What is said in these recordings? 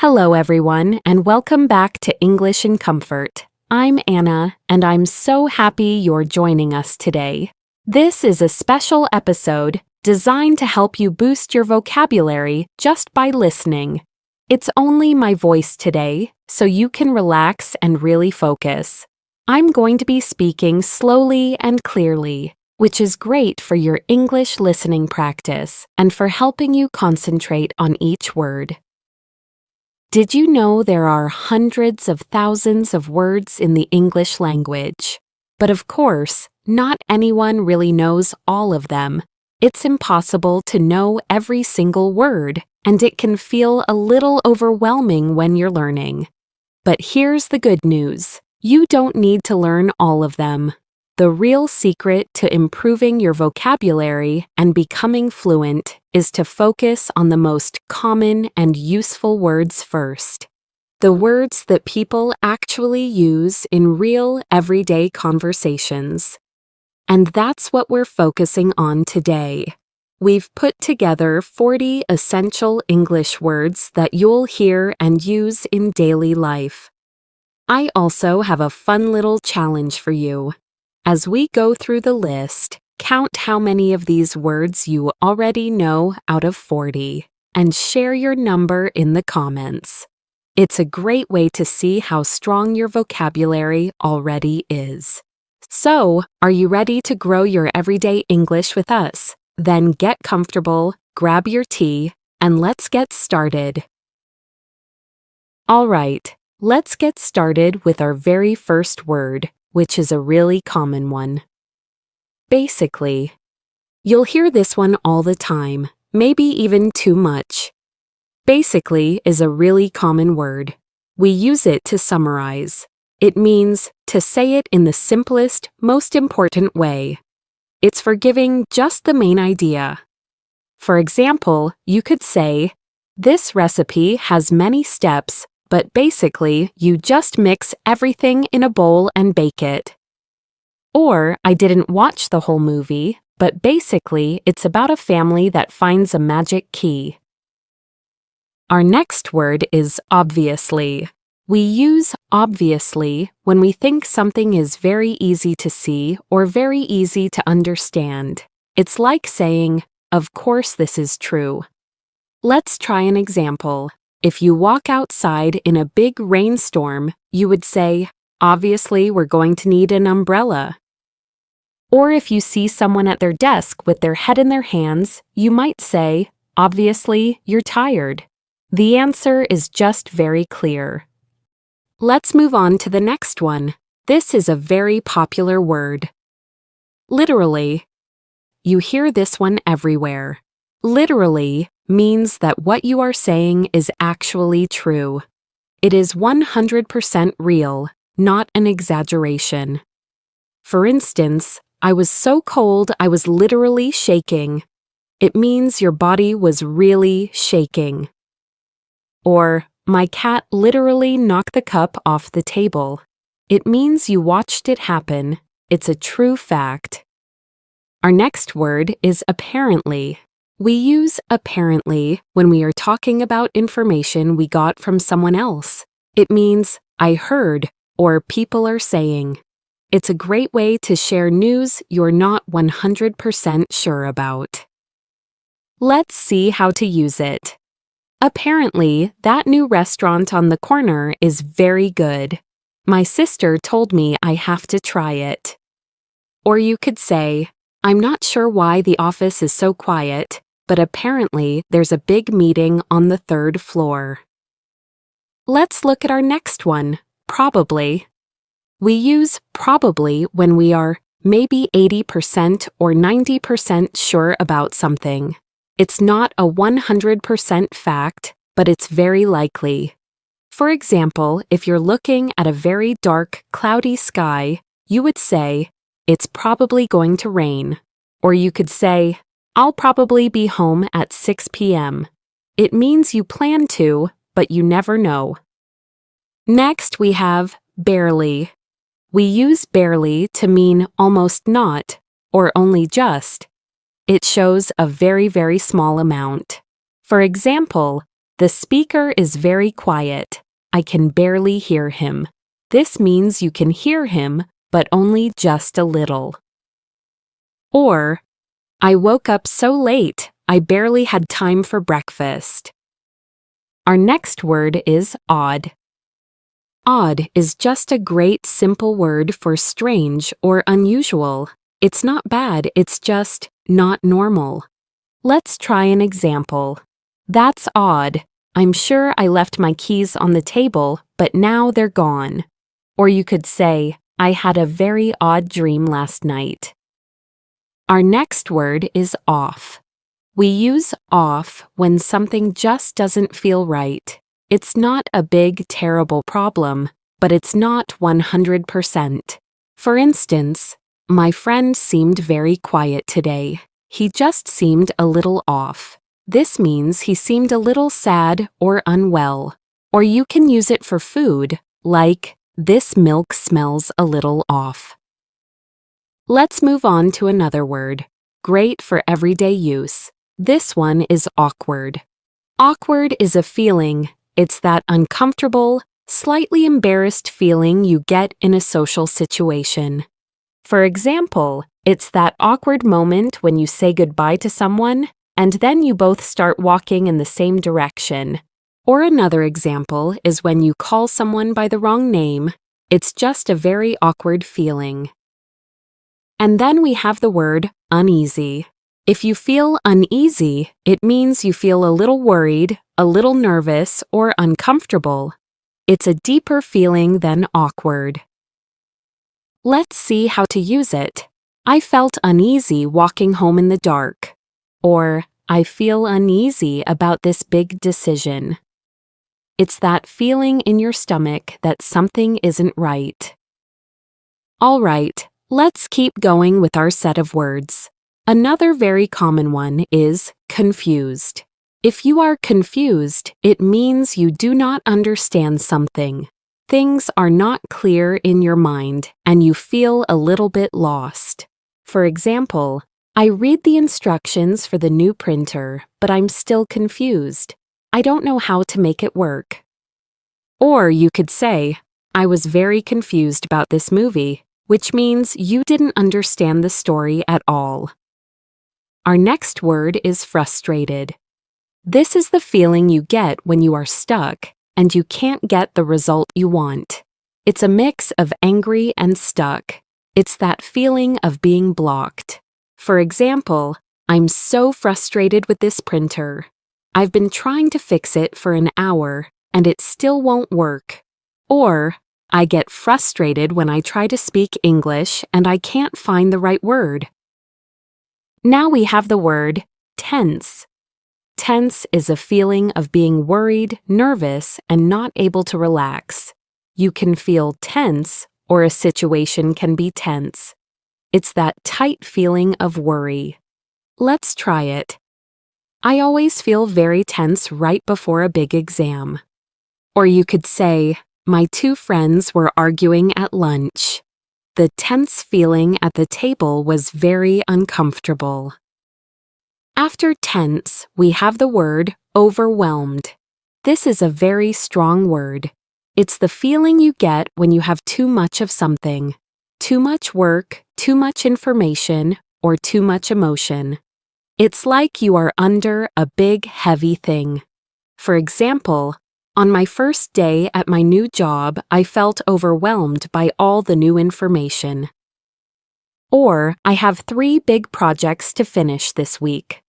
Hello, everyone, and welcome back to English in Comfort. I'm Anna, and I'm so happy you're joining us today. This is a special episode designed to help you boost your vocabulary just by listening. It's only my voice today, so you can relax and really focus. I'm going to be speaking slowly and clearly, which is great for your English listening practice and for helping you concentrate on each word. Did you know there are hundreds of thousands of words in the English language? But of course, not anyone really knows all of them. It's impossible to know every single word, and it can feel a little overwhelming when you're learning. But here's the good news. You don't need to learn all of them. The real secret to improving your vocabulary and becoming fluent is to focus on the most common and useful words first. The words that people actually use in real, everyday conversations. And that's what we're focusing on today. We've put together 40 essential English words that you'll hear and use in daily life. I also have a fun little challenge for you. As we go through the list, count how many of these words you already know out of 40, and share your number in the comments. It's a great way to see how strong your vocabulary already is. So, are you ready to grow your everyday English with us? Then get comfortable, grab your tea, and let's get started. All right, let's get started with our very first word, which is a really common one. Basically. You'll hear this one all the time, maybe even too much. Basically is a really common word. We use it to summarize. It means to say it in the simplest, most important way. It's for giving just the main idea. For example, you could say, "This recipe has many steps, but basically, you just mix everything in a bowl and bake it." Or, "I didn't watch the whole movie, but basically, it's about a family that finds a magic key." Our next word is obviously. We use obviously when we think something is very easy to see or very easy to understand. It's like saying, "Of course this is true." Let's try an example. If you walk outside in a big rainstorm, you would say, "Obviously, we're going to need an umbrella." Or if you see someone at their desk with their head in their hands, you might say, "Obviously, you're tired." The answer is just very clear. Let's move on to the next one. This is a very popular word. Literally. You hear this one everywhere. Literally means that what you are saying is actually true. It is 100% real, not an exaggeration. For instance, "I was so cold I was literally shaking." It means your body was really shaking. Or, "My cat literally knocked the cup off the table." It means you watched it happen. It's a true fact. Our next word is apparently. We use apparently when we are talking about information we got from someone else. It means, "I heard," or "people are saying." It's a great way to share news you're not 100% sure about. Let's see how to use it. Apparently, that new restaurant on the corner is very good. My sister told me I have to try it. Or you could say, "I'm not sure why the office is so quiet, but apparently there's a big meeting on the 3rd floor." Let's look at our next one, probably. We use probably when we are maybe 80% or 90% sure about something. It's not a 100% fact, but it's very likely. For example, if you're looking at a very dark, cloudy sky, you would say, "It's probably going to rain." Or you could say, "I'll probably be home at 6 p.m. It means you plan to, but you never know. Next, we have barely. We use barely to mean almost not, or only just. It shows a very, very small amount. For example, The speaker is very quiet. I can barely hear him. This means you can hear him, but only just a little. Or, I woke up so late, I barely had time for breakfast. Our next word is odd. Odd is just a great simple word for strange or unusual. It's not bad, it's just not normal. Let's try an example. That's odd. I'm sure I left my keys on the table, but now they're gone. Or you could say, I had a very odd dream last night. Our next word is off. We use off when something just doesn't feel right. It's not a big, terrible problem, but it's not 100%. For instance, my friend seemed very quiet today. He just seemed a little off. This means he seemed a little sad or unwell. Or you can use it for food, like, this milk smells a little off. Let's move on to another word, great for everyday use. This one is awkward. Awkward is a feeling. It's that uncomfortable, slightly embarrassed feeling you get in a social situation. For example, it's that awkward moment when you say goodbye to someone, and then you both start walking in the same direction. Or another example is when you call someone by the wrong name. It's just a very awkward feeling. And then we have the word uneasy. If you feel uneasy, it means you feel a little worried, a little nervous, or uncomfortable. It's a deeper feeling than awkward. Let's see how to use it. I felt uneasy walking home in the dark. Or, I feel uneasy about this big decision. It's that feeling in your stomach that something isn't right. All right, let's keep going with our set of words. Another very common one is confused. If you are confused, it means you do not understand something. Things are not clear in your mind, and you feel a little bit lost. For example, I read the instructions for the new printer, but I'm still confused. I don't know how to make it work. Or you could say, I was very confused about this movie, which means you didn't understand the story at all. Our next word is frustrated. This is the feeling you get when you are stuck and you can't get the result you want. It's a mix of angry and stuck. It's that feeling of being blocked. For example, I'm so frustrated with this printer. I've been trying to fix it for an hour, and it still won't work. Or, I get frustrated when I try to speak English and I can't find the right word. Now we have the word tense. Tense is a feeling of being worried, nervous, and not able to relax. You can feel tense, or a situation can be tense. It's that tight feeling of worry. Let's try it. I always feel very tense right before a big exam. Or you could say, my two friends were arguing at lunch. The tense feeling at the table was very uncomfortable. After tense, we have the word overwhelmed. This is a very strong word. It's the feeling you get when you have too much of something. Too much work, too much information, or too much emotion. It's like you are under a big, heavy thing. For example, on my first day at my new job, I felt overwhelmed by all the new information. Or, I have 3 big projects to finish this week.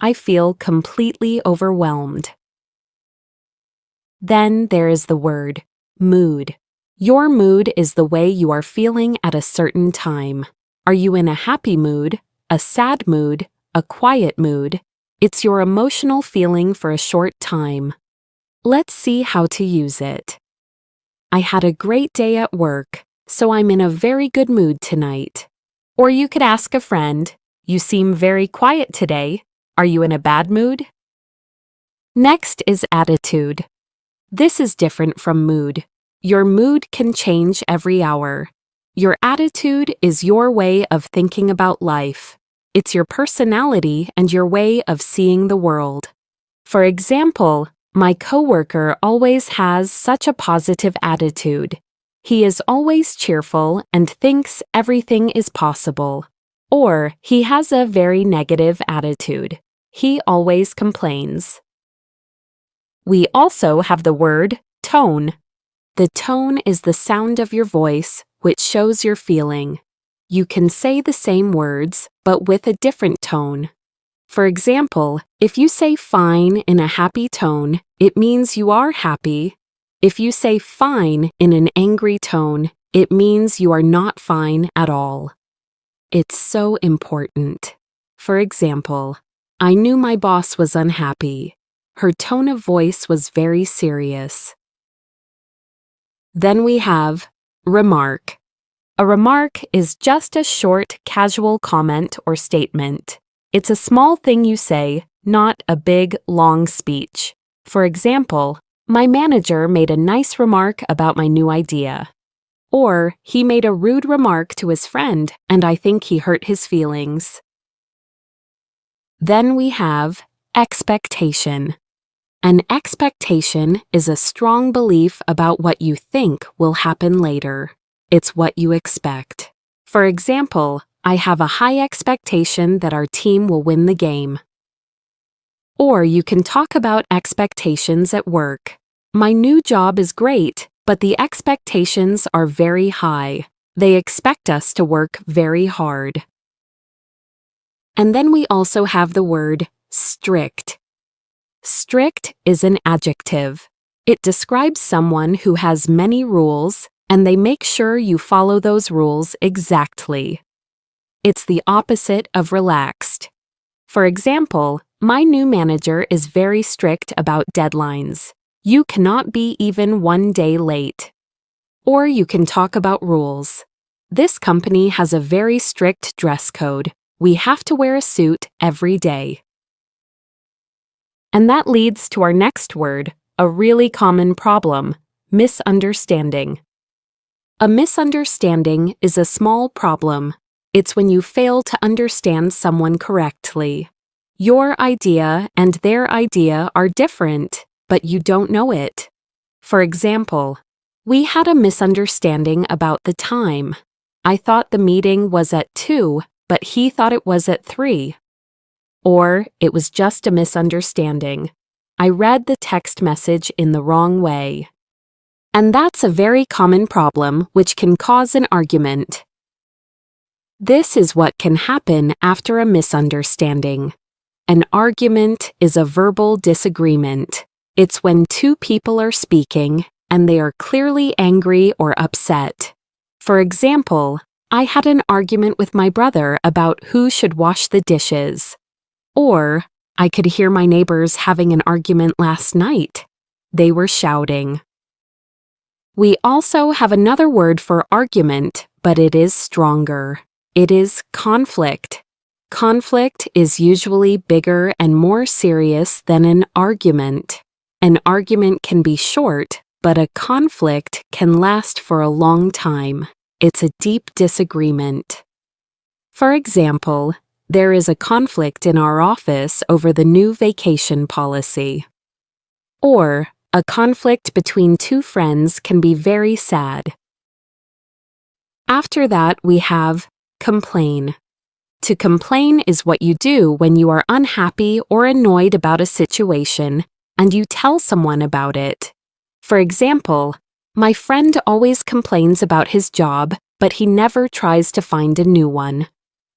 I feel completely overwhelmed. Then there is the word mood. Your mood is the way you are feeling at a certain time. Are you in a happy mood, a sad mood, a quiet mood? It's your emotional feeling for a short time. Let's see how to use it. I had a great day at work, so I'm in a very good mood tonight. Or you could ask a friend, you seem very quiet today. Are you in a bad mood? Next is attitude. This is different from mood. Your mood can change every hour. Your attitude is your way of thinking about life. It's your personality and your way of seeing the world. For example, My coworker always has such a positive attitude. He is always cheerful and thinks everything is possible. Or he has a very negative attitude. He always complains. We also have the word tone. The tone is the sound of your voice, which shows your feeling. You can say the same words, but with a different tone. For example, if you say fine in a happy tone, it means you are happy. If you say fine in an angry tone, it means you are not fine at all. It's so important. For example, I knew my boss was unhappy. Her tone of voice was very serious. Then we have remark. A remark is just a short, casual comment or statement. It's a small thing you say, not a big, long speech. For example, my manager made a nice remark about my new idea. Or, he made a rude remark to his friend, and I think he hurt his feelings. Then we have expectation. An expectation is a strong belief about what you think will happen later. It's what you expect. For example, I have a high expectation that our team will win the game. Or you can talk about expectations at work. My new job is great, but the expectations are very high. They expect us to work very hard. And then we also have the word strict. Strict is an adjective. It describes someone who has many rules, and they make sure you follow those rules exactly. It's the opposite of relaxed. For example, my new manager is very strict about deadlines. You cannot be even one day late. Or you can talk about rules. This company has a very strict dress code. We have to wear a suit every day. And that leads to our next word, a really common problem, misunderstanding. A misunderstanding is a small problem. It's when you fail to understand someone correctly. Your idea and their idea are different, but you don't know it. For example, we had a misunderstanding about the time. I thought the meeting was at 2, but he thought it was at 3. Or it was just a misunderstanding. I read the text message in the wrong way. And that's a very common problem which can cause an argument. This is what can happen after a misunderstanding. An argument is a verbal disagreement. It's when two people are speaking and they are clearly angry or upset. For example, I had an argument with my brother about who should wash the dishes. Or, I could hear my neighbors having an argument last night. They were shouting. We also have another word for argument, but it is stronger. It is conflict. Conflict is usually bigger and more serious than an argument. An argument can be short, but a conflict can last for a long time. It's a deep disagreement. For example, there is a conflict in our office over the new vacation policy. Or, a conflict between two friends can be very sad. After that, we have complain. To complain is what you do when you are unhappy or annoyed about a situation and you tell someone about it. For example, my friend always complains about his job, but he never tries to find a new one.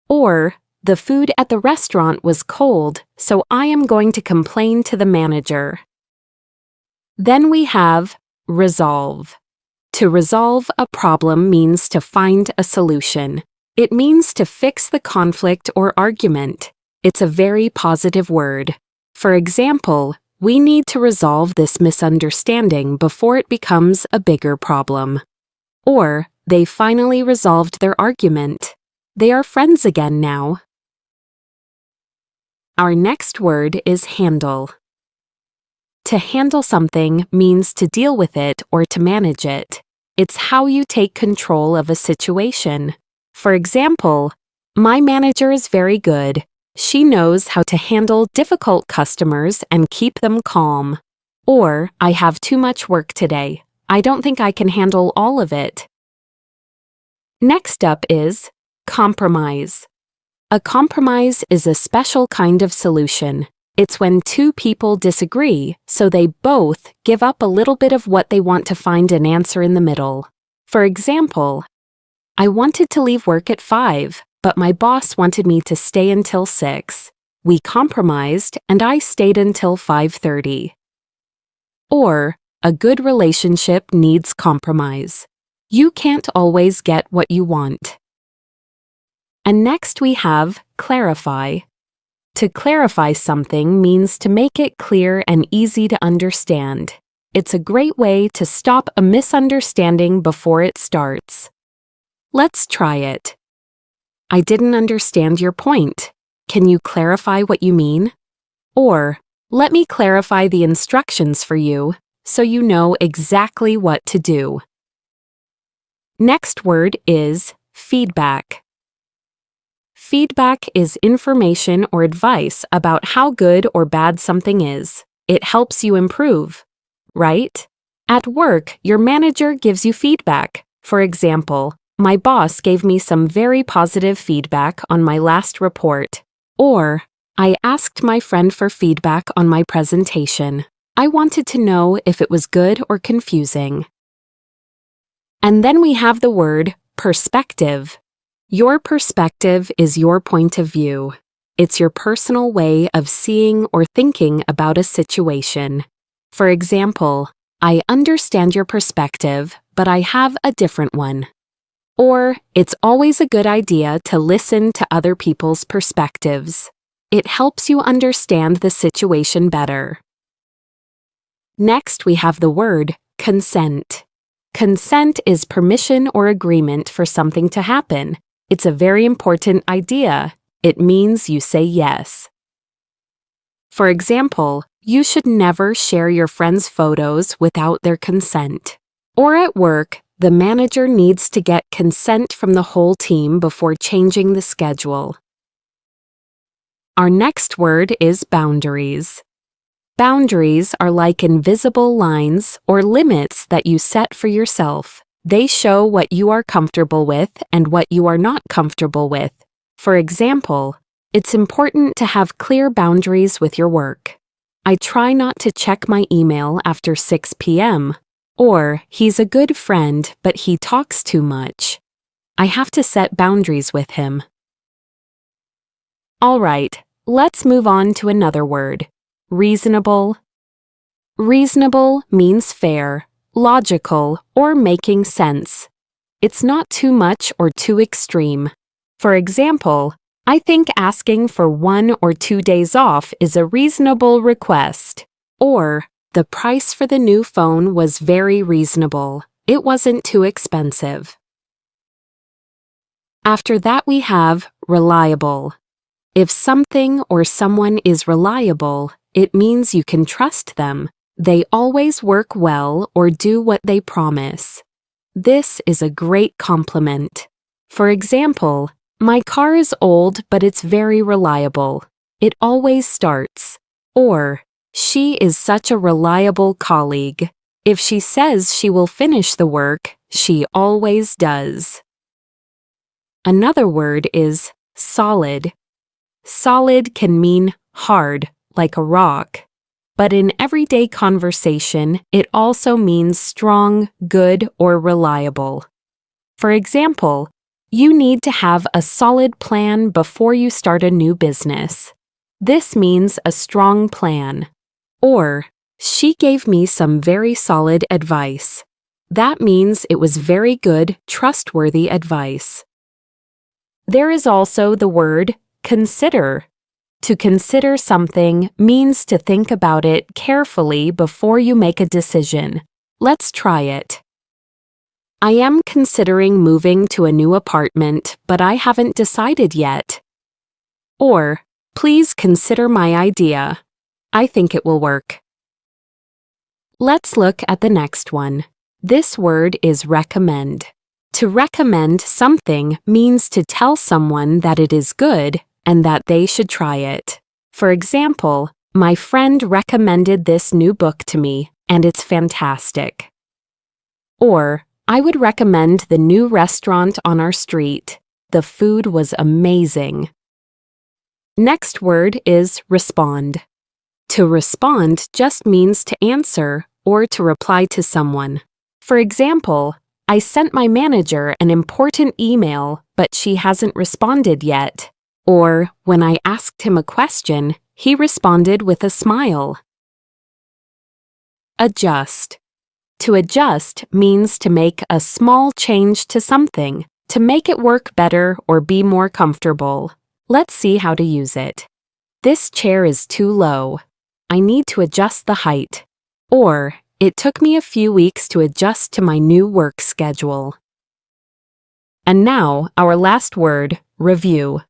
Or, the food at the restaurant was cold, so I am going to complain to the manager. Then we have resolve. To resolve a problem means to find a solution. It means to fix the conflict or argument. It's a very positive word. For example, we need to resolve this misunderstanding before it becomes a bigger problem. Or, they finally resolved their argument. They are friends again now. Our next word is handle. To handle something means to deal with it or to manage it. It's how you take control of a situation. For example, my manager is very good. She knows how to handle difficult customers and keep them calm. Or, I have too much work today. I don't think I can handle all of it. Next up is compromise. A compromise is a special kind of solution. It's when two people disagree, so they both give up a little bit of what they want to find an answer in the middle. For example, I wanted to leave work at 5, but my boss wanted me to stay until 6. We compromised, and I stayed until 5:30. Or, a good relationship needs compromise. You can't always get what you want. And next we have clarify. To clarify something means to make it clear and easy to understand. It's a great way to stop a misunderstanding before it starts. Let's try it. I didn't understand your point. Can you clarify what you mean? Or, let me clarify the instructions for you so you know exactly what to do. Next word is feedback. Feedback is information or advice about how good or bad something is. It helps you improve, right? At work, your manager gives you feedback. For example, my boss gave me some very positive feedback on my last report. Or, I asked my friend for feedback on my presentation. I wanted to know if it was good or confusing. And then we have the word perspective. Your perspective is your point of view. It's your personal way of seeing or thinking about a situation. For example, I understand your perspective, but I have a different one. Or, it's always a good idea to listen to other people's perspectives. It helps you understand the situation better. Next, we have the word consent. Consent is permission or agreement for something to happen. It's a very important idea. It means you say yes. For example, you should never share your friends' photos without their consent. Or at work, the manager needs to get consent from the whole team before changing the schedule. Our next word is boundaries. Boundaries are like invisible lines or limits that you set for yourself. They show what you are comfortable with and what you are not comfortable with. For example, it's important to have clear boundaries with your work. I try not to check my email after 6 p.m. Or, he's a good friend, but he talks too much. I have to set boundaries with him. All right, let's move on to another word. Reasonable. Reasonable means fair, logical, or making sense. It's not too much or too extreme. For example, I think asking for 1 or 2 days off is a reasonable request. Or, the price for the new phone was very reasonable. It wasn't too expensive. After that we have reliable. If something or someone is reliable, it means you can trust them. They always work well or do what they promise. This is a great compliment. For example, my car is old, but it's very reliable. It always starts. Or, she is such a reliable colleague. If she says she will finish the work, she always does. Another word is solid. Solid can mean hard, like a rock. But in everyday conversation, it also means strong, good, or reliable. For example, you need to have a solid plan before you start a new business. This means a strong plan. Or, she gave me some very solid advice. That means it was very good, trustworthy advice. There is also the word consider. To consider something means to think about it carefully before you make a decision. Let's try it. I am considering moving to a new apartment, but I haven't decided yet. Or, please consider my idea. I think it will work. Let's look at the next one. This word is recommend. To recommend something means to tell someone that it is good and that they should try it. For example, My friend recommended this new book to me, and it's fantastic. Or, I would recommend the new restaurant on our street. The food was amazing. Next word is respond. To respond just means to answer or to reply to someone. For example, I sent my manager an important email, but she hasn't responded yet. Or, when I asked him a question, he responded with a smile. Adjust. To adjust means to make a small change to something, to make it work better or be more comfortable. Let's see how to use it. This chair is too low. I need to adjust the height. Or, it took me a few weeks to adjust to my new work schedule. And now, our last word, review.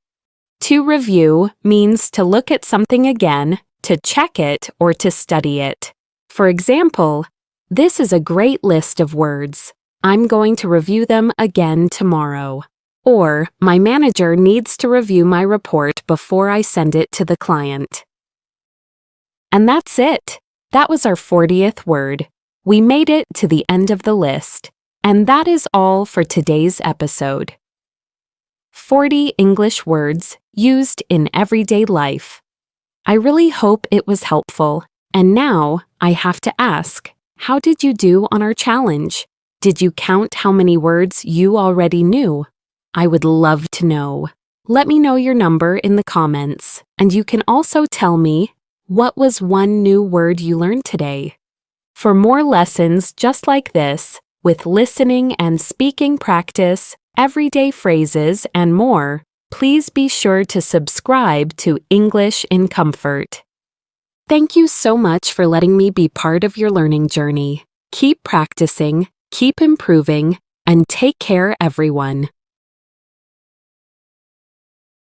To review means to look at something again, to check it, or to study it. For example, this is a great list of words. I'm going to review them again tomorrow. Or, my manager needs to review my report before I send it to the client. And that's it. That was our 40th word. We made it to the end of the list. And that is all for today's episode. 40 English words used in everyday life. I really hope it was helpful. And now, I have to ask, how did you do on our challenge? Did you count how many words you already knew? I would love to know. Let me know your number in the comments, and you can also tell me, what was one new word you learned today? For more lessons just like this, with listening and speaking practice, everyday phrases, and more, please be sure to subscribe to English in Comfort. Thank you so much for letting me be part of your learning journey. Keep practicing, keep improving, and take care, everyone.